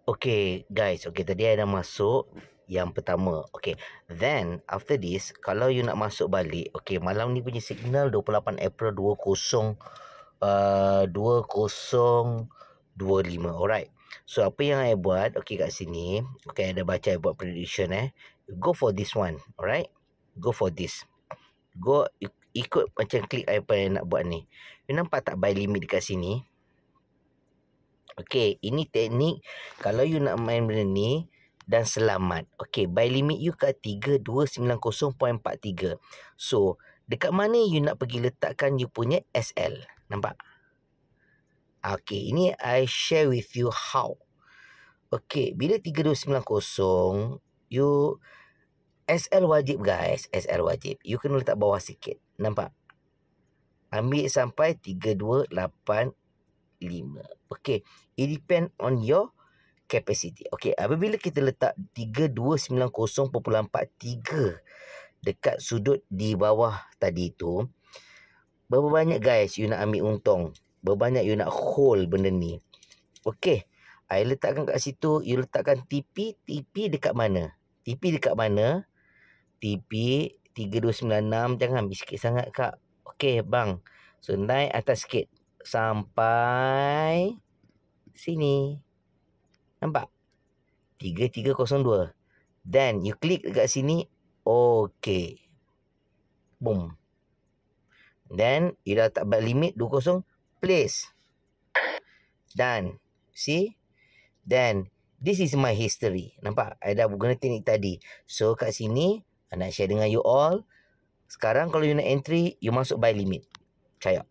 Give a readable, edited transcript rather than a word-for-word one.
Okay guys, okay tadi I dah masuk yang pertama. Okay, then after this, kalau you nak masuk balik, okay malam ni punya signal 28 April 2025. Alright. So apa yang I buat, okay kat sini, okay I dah baca, I buat prediction go for this one. Alright, go for this. Go ikut macam klik apa yang nak buat ni. You nampak tak buy limit dekat sini? Okay, ini teknik kalau you nak main benda ni dan selamat. Okay, buy limit you kat 3290.43. So, dekat mana you nak pergi letakkan you punya SL? Nampak? Okay, ini I share with you how. Okay, bila 3290, you SL wajib guys, SL wajib. You kena letak bawah sikit. Nampak? Ambil sampai 3285. Okay, it depend on your capacity. Okay, apabila kita letak 3290.43 dekat sudut di bawah tadi tu, berapa banyak guys you nak ambil untung? Berapa banyak you nak hold benda ni? Okay, I letakkan kat situ. You letakkan TP dekat mana? TP dekat mana? TP 3296. Jangan ambil sikit sangat kak. Okay bang, so naik atas sikit sampai sini. Nampak? 3302. Then you klik dekat sini. Okay. Boom. Then you dah tak buy limit 20. Place. Done. See? Then this is my history. Nampak? I dah guna teknik tadi. So kat sini I nak share dengan you all. Sekarang kalau you nak entry, you masuk buy limit. Caya.